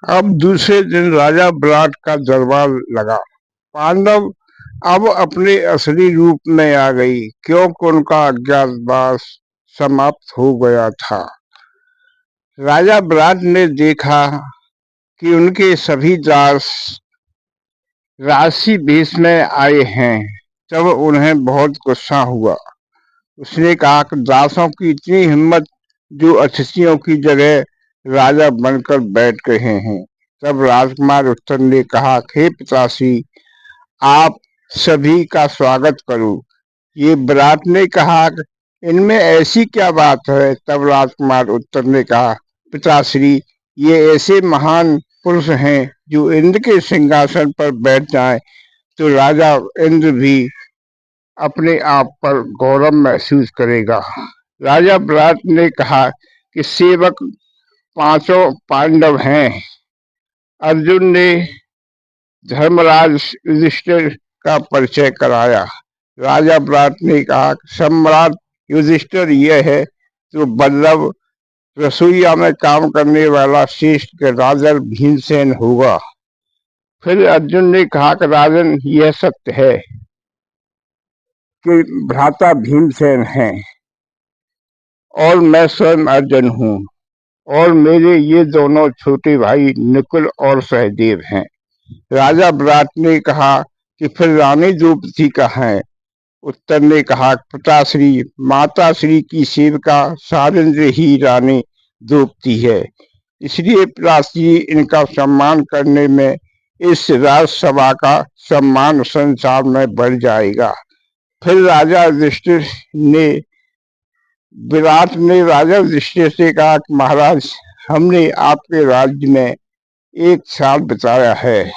अब दूसरे दिन राजा विराट का दरबार लगा। पांडव अब अपने असली रूप में आ गई, क्योंकि उनका अज्ञातवास समाप्त हो गया था। राजा विराट ने देखा कि उनके सभी दास राशि वेश में आए हैं, तब उन्हें बहुत गुस्सा हुआ। उसने कहा कि दासों की इतनी हिम्मत, जो अतिथियों की जगह राजा बनकर बैठ रहे हैं। तब राजकुमार उत्तर ने कहा, हे पिताश्री, आप सभी का स्वागत करो। ये विराट ने कहा, इनमें ऐसी क्या बात है? तब राजकुमार उत्तर ने कहा, पिताश्री, ये ऐसे महान पुरुष हैं जो इंद्र के सिंहासन पर बैठ जाएं तो राजा इंद्र भी अपने आप पर गौरव महसूस करेगा। राजा विराट ने कहा कि सेवक पांचों पांडव हैं। अर्जुन ने धर्मराज युधिष्ठिर का परिचय कराया। राजा विराट ने कहा, सम्राट युधिष्ठिर यह है तो बल्लभ रसोईया में काम करने वाला श्रेष्ठ राजा भीमसेन होगा। फिर अर्जुन ने कहा कि राजन, यह सत्य है कि भ्राता भीमसेन हैं और मैं स्वयं अर्जुन हूँ, और मेरे ये दोनों छोटे भाई नकुल और सहदेव हैं। राजा विराट ने कहा कि फिर रानी द्रौपदी कहाँ है? उत्तर ने कहा, पिताश्री, माता श्री की सेविका सारेंद्र ही रानी द्रौपदी है, इसलिए पिताश्री इनका सम्मान करने में इस राजसभा का सम्मान संसार में बढ़ जाएगा। फिर राजा युधिष्ठिर ने विराट ने राजा युधिष्ठिर से कहा कि महाराज, हमने आपके राज्य में 1 साल बिताया है।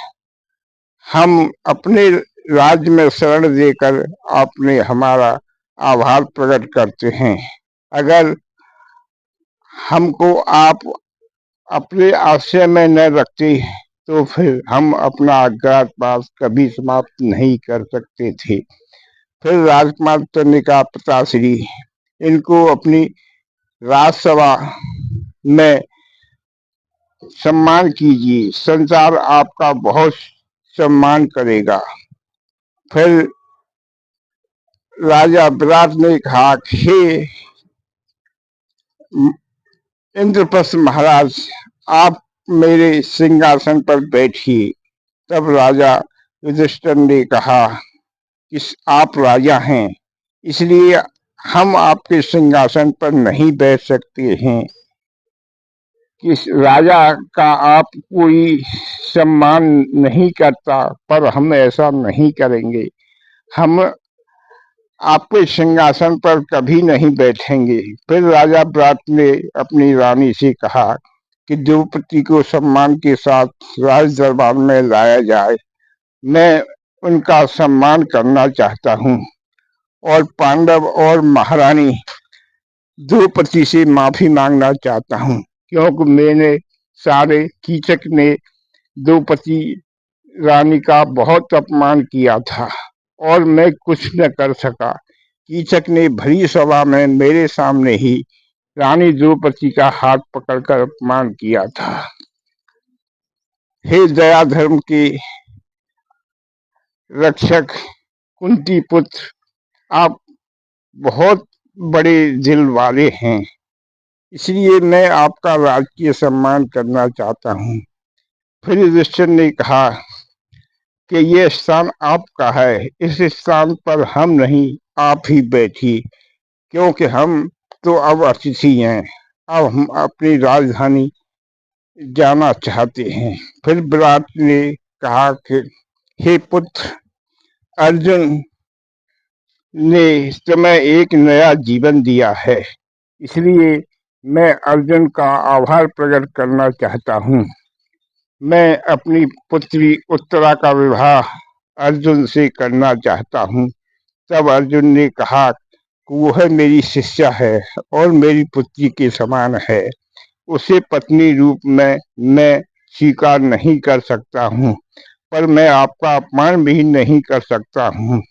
हम अपने राज्य में शरण देकर आपने हमारा आभार प्रकट करते हैं। अगर हमको आप अपने आश्रय में न रखते तो फिर हम अपना अज्ञातवास कभी समाप्त नहीं कर सकते थे। फिर राजकुमार ने कहा, पिताश्री, इनको अपनी राजसभा में सम्मान कीजिए, संसार आपका बहुत सम्मान करेगा। फिर राजा विराट ने कहा, हे इंद्रप्रस्थ महाराज, आप मेरे सिंहासन पर बैठिए। तब राजा युधिष्ठिर ने कहा कि आप राजा हैं, इसलिए हम आपके सिंहासन पर नहीं बैठ सकते हैं। कि राजा का आप कोई सम्मान नहीं करता, पर हम ऐसा नहीं करेंगे। हम आपके सिंहासन पर कभी नहीं बैठेंगे। फिर राजा विराट ने अपनी रानी से कहा कि द्रौपदी को सम्मान के साथ राज दरबार में लाया जाए। मैं उनका सम्मान करना चाहता हूँ और पांडव और महारानी द्रौपदी से माफी मांगना चाहता हूँ, क्योंकि मैंने सारे कीचक ने द्रौपदी रानी का बहुत अपमान किया था और मैं कुछ न कर सका। कीचक ने भरी सभा में मेरे सामने ही रानी द्रौपदी का हाथ पकड़कर अपमान किया था। हे दया धर्म के रक्षक कुंती पुत्र, आप बहुत बड़े दिल वाले हैं, इसलिए मैं आपका राजकीय सम्मान करना चाहता हूँ। फिर युधिष्ठिर ने कहा कि यह स्थान आपका है, इस स्थान पर हम नहीं, आप ही बैठिए, क्योंकि हम तो अब अतिथि हैं। अब हम अपनी राजधानी जाना चाहते हैं। फिर विराट ने कहा कि हे पुत्र अर्जुन ने तुम्हें एक नया जीवन दिया है, इसलिए मैं अर्जुन का आभार प्रकट करना चाहता हूँ। मैं अपनी पुत्री उत्तरा का विवाह अर्जुन से करना चाहता हूँ। तब अर्जुन ने कहा कि वह मेरी शिष्या है और मेरी पुत्री के समान है, उसे पत्नी रूप में मैं स्वीकार नहीं कर सकता हूँ, पर मैं आपका अपमान भी नहीं कर सकता हूँ।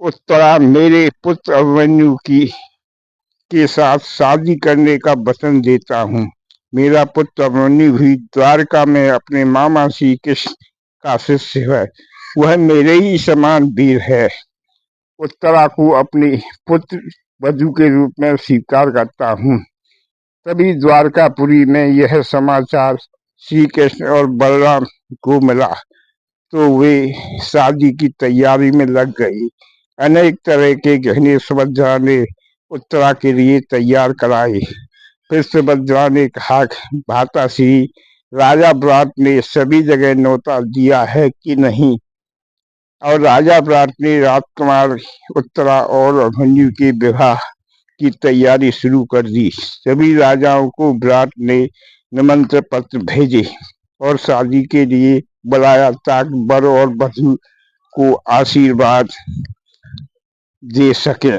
उत्तरा मेरे पुत्र अभिमन्यु की के साथ शादी करने का वचन देता हूँ, मेरा पुत्र अभिमन्यु भी द्वारका में अपने मामा श्री कृष्ण का शिष्य है। वह मेरे ही समान वीर है। उत्तरा को अपनी पुत्र वधु के रूप में स्वीकार करता हूँ। तभी द्वारकापुरी में यह समाचार श्री कृष्ण और बलराम को मिला तो वे शादी की तैयारी में लग गई। अनेक तरह के गहने सुभद्रा ने उत्तरा के लिए तैयार कराए। फिर सुभद्रा ने कहा, भाता श्री राजा ब्रात ने सभी जगह न्योता दिया है कि नहीं? और राजा ब्रात ने राजकुमार उत्तरा और अभिमन्यु के विवाह की तैयारी शुरू कर दी। सभी राजाओं को ब्रात ने निमंत्रण पत्र भेजे और शादी के लिए बुलाया ताकि वर और वधु को आशीर्वाद दे सके,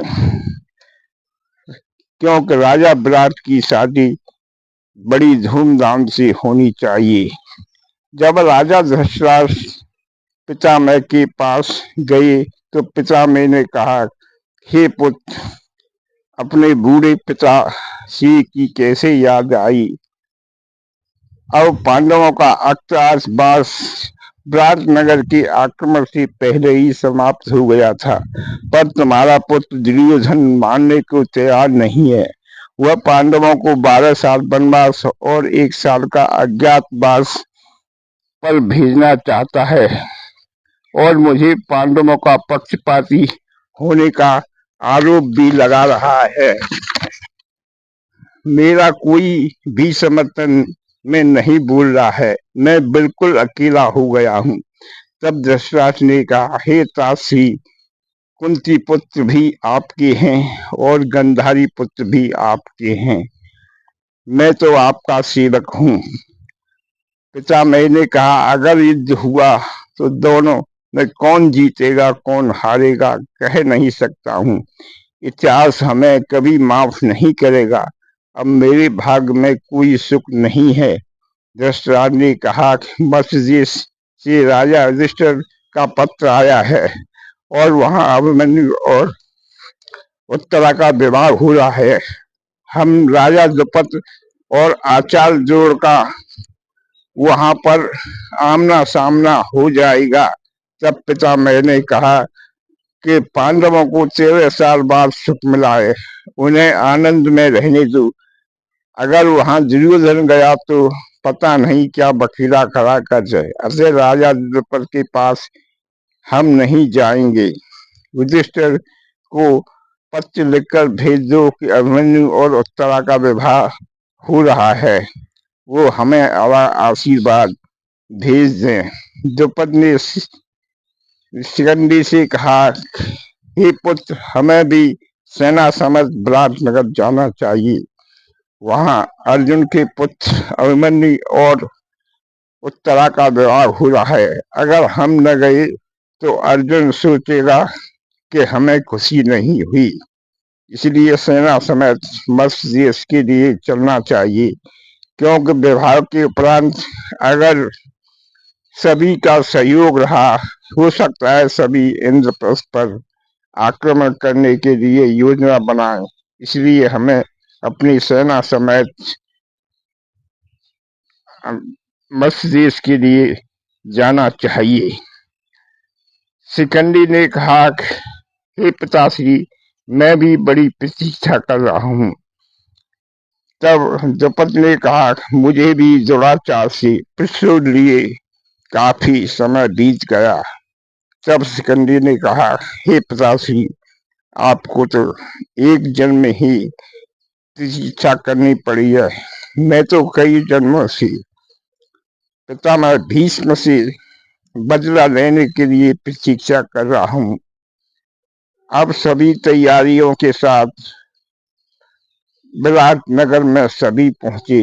क्योंकि राजा ब्रात की शादी बड़ी धूमधाम से होनी चाहिए। जब राजा धृतराष्ट्र पितामह के पास गए तो पितामह ने कहा, हे पुत्र, अपने बूढ़े पिता श्री की कैसे याद आई? अब पांडवों का अज्ञातवास ब्रात नगर के आक्रमण से पहले ही समाप्त हो गया था, पर तुम्हारा पुत्र दुर्योधन मानने को तैयार नहीं है। वह पांडवों को 12 साल वनवास और 1 साल का अज्ञातवास पर भेजना चाहता है और मुझे पांडवों का पक्षपाती होने का आरोप भी लगा रहा है। मेरा कोई भी समर्थन में नहीं बोल रहा है। मैं बिल्कुल अकेला हो गया हूँ। तब धृतराष्ट्र ने कहा, हे त्रासी, कुंती पुत्र भी आपके हैं और गंधारी पुत्र भी आपके हैं। मैं तो आपका सेवक हूँ। पितामह ने कहा, अगर युद्ध हुआ तो दोनों में कौन जीतेगा कौन हारेगा कह नहीं सकता हूँ। इतिहास हमें कभी माफ नहीं करेगा। अब मेरे भाग में कोई सुख नहीं है। धृतराष्ट्र ने कहा, मत्स्य से राजा युधिष्ठिर का पत्र आया है और वहां अभिमन्यु और उत्तरा का विवाह हो रहा है। हम राजा द्रुपद और आचार्य जोड़ का वहां पर आमना सामना हो जाएगा। तब पितामह ने कहा कि पांडवों को 13 साल बाद सुख मिला है, उन्हें आनंद में रहने दो। अगर वहां दुर्योधन गया तो पता नहीं क्या बखेड़ा खड़ा कर जाए। अतः राजा द्रुपद के पास हम नहीं जाएंगे। युधिष्ठिर को पत्र लिखकर भेज दो कि अभिमन्यु और उत्तरा का विवाह हो रहा है, वो हमें आशीर्वाद भेज दें। द्रुपद ने शिखंडी से कहा, हे पुत्र, हमें भी सेना समेत ब्रात नगर जाना चाहिए। वहां अर्जुन के पुत्र अभिमन्यु और उत्तरा का विवाह हो रहा है। अगर हम न गए तो अर्जुन सोचेगा कि हमें खुशी नहीं हुई। इसलिए सेना समेत मत्स्य देश के लिए चलना चाहिए, क्योंकि विवाह के उपरांत अगर सभी का सहयोग रहा, हो सकता है सभी इंद्रप्रस्थ पर आक्रमण करने के लिए योजना बनाए। इसलिए हमें अपनी सेना समेत मत्स्य देश के लिए जाना चाहिए। शिखंडी ने कहा, हे पिताश्री, मैं भी बड़ी प्रतीक्षा कर रहा हूँ। तब द्रुपद ने कहा, मुझे भी दुराचार से प्रसव लिए काफी समय बीत गया। तब शिखंडी ने कहा, हे पिताश्री, आपको तो एक जन्म में ही प्रतीक्षा करनी पड़ी है। मैं तो कई जन्मों से पितामह भीष्म से बदला लेने के लिए प्रतीक्षा कर रहा हूँ। अब सभी तैयारियों के साथ विराट नगर में सभी पहुंचे।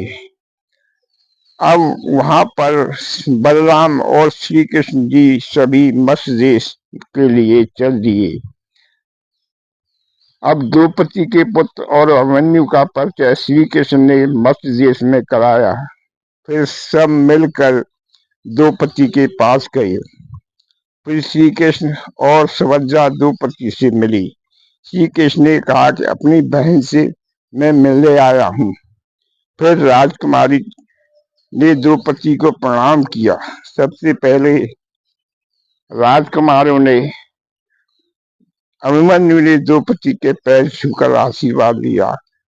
अब वहां पर बलराम और श्री कृष्ण जी सभी मत्स्य देश के लिए चल दिए। अब द्रौपदी के पुत्र और अभिमन्यु का परिचय श्री कृष्ण ने मत्स्य देश में कराया। फिर सब मिलकर द्रौपदी के पास गए। फिर श्री कृष्ण और सुभद्रा द्रौपदी से मिली। श्री कृष्ण ने कहा कि अपनी बहन से मैं मिलने आया हूँ। फिर राजकुमारी ने द्रौपदी को प्रणाम किया। सबसे पहले राजकुमारों ने अभिमन्यु ने द्रौपदी के पैर छूकर आशीर्वाद लिया।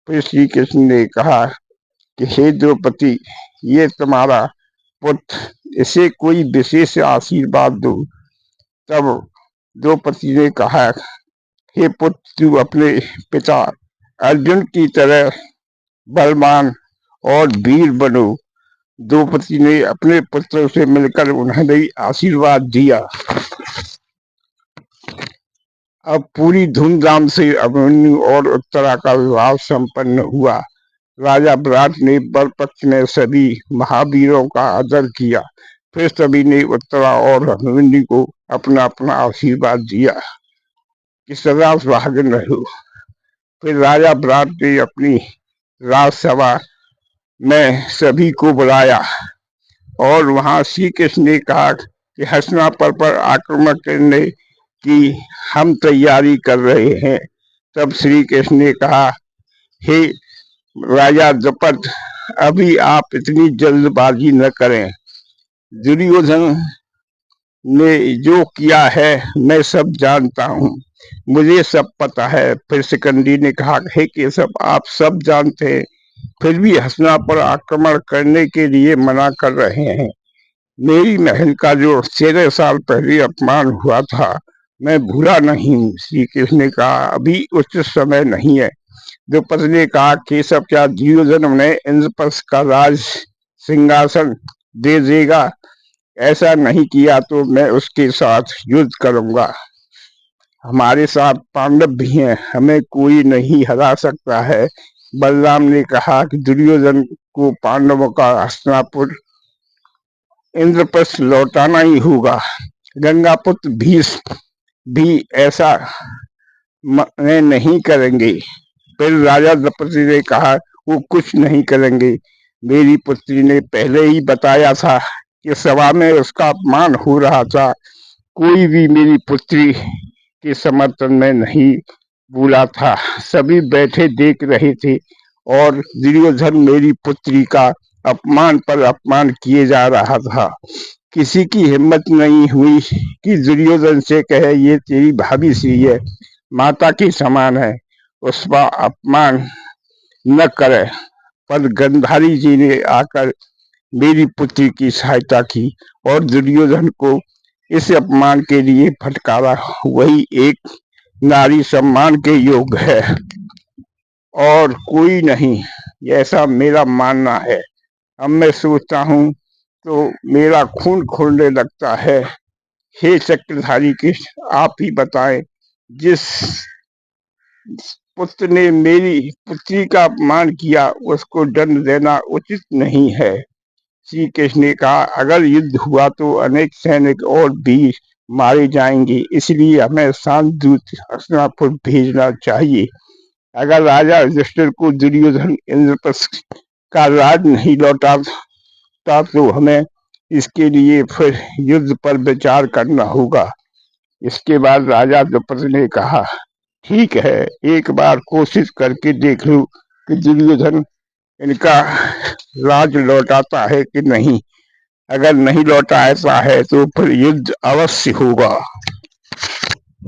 फिर श्री कृष्ण ने कहा कि हे द्रौपदी, ये तुम्हारा पुत्र, इसे कोई विशेष आशीर्वाद दो। तब द्रौपदी ने कहा, हे पुत्र, तू अपने पिता अर्जुन की तरह बलवान और वीर बनो। द्रौपदी ने अपने पुत्र से मिलकर उन्हें आशीर्वाद दिया। अब पूरी धूमधाम से अभिमन्यु और उत्तरा का विवाह संपन्न हुआ। राजा विराट ने वर पक्ष में सभी महावीरों का आदर किया। फिर सभी ने उत्तरा और अभिमन्यु को अपना अपना आशीर्वाद दिया कि सदा सुहागन रहो। फिर राजा विराट ने अपनी राजसभा में सभी को बुलाया और वहां श्री कृष्ण ने कहा कि हस्तिनापुर पर आक्रमण करने की हम तैयारी कर रहे हैं। तब श्री कृष्ण ने कहा, हे राजा द्रुपद, अभी आप इतनी जल्दबाजी न करें। दुर्योधन ने जो किया है मैं सब जानता हूँ, मुझे सब पता है। फिर शिखंडी ने कहा, हे केशव, आप सब जानते हैं, फिर भी हस्तिनापुर आक्रमण करने के लिए मना कर रहे हैं। मेरी बहन का जो 13 साल पहले अपमान हुआ था, मैं भूला नहीं हूँ। श्री कृष्ण ने कहा, अभी उचित समय नहीं है। द्रौपदी ने कहा, केशव, क्या दुर्योधन उन्हें इंद्रप्रस्थ का राज सिंहासन दे देगा? ऐसा नहीं किया तो मैं उसके साथ युद्ध करूंगा। हमारे साथ पांडव भी हैं, हमें कोई नहीं हरा सकता है। बलराम ने कहा कि दुर्योधन को पांडवों का हस्तिनापुर इंद्रप्रस्थ लौटाना ही होगा। गंगापुत्र भीष्म भी ऐसा नहीं करेंगे। फिर राजा द्रौपदी ने कहा, वो कुछ नहीं करेंगे। मेरी पुत्री ने पहले ही बताया था कि सभा में उसका अपमान हो रहा था। कोई भी मेरी पुत्री के समर्थन में नहीं बोला था। सभी बैठे देख रहे थे और दुर्योधन मेरी पुत्री का अपमान पर अपमान किए जा रहा था। किसी की हिम्मत नहीं हुई कि दुर्योधन से कहे, ये तेरी भाभी सी है, माता के समान है, उसका अपमान न करे। पर गंधारी जी ने आकर मेरी पुत्री की सहायता की और दुर्योधन को इस अपमान के लिए फटकारा। वही एक नारी सम्मान के योग्य है और कोई नहीं, ऐसा मेरा मानना है। अब मैं सोचता हूँ तो मेरा खून खोलने लगता है। हे चक्रधारी कृष्ण, आप ही बताएं, जिस पुत्र ने मेरी पुत्री का अपमान किया उसको दंड देना उचित नहीं है। श्री कृष्ण ने कहा, अगर युद्ध हुआ तो अनेक सैनिक और वीर मारे जाएंगे, इसलिए हमें शांत दूत हस्तिनापुर भेजना चाहिए। अगर राजा युधिष्ठिर को दुर्योधन इंद्रप्रस्थ का राज नहीं लौटाता तो हमें इसके लिए फिर युद्ध पर विचार करना होगा। इसके बाद राजा द्रौपदी ने कहा, ठीक है, एक बार कोशिश करके देख लो कि दुर्योधन इनका राज लौटाता है कि नहीं। अगर नहीं लौटाता है तो फिर युद्ध अवश्य होगा।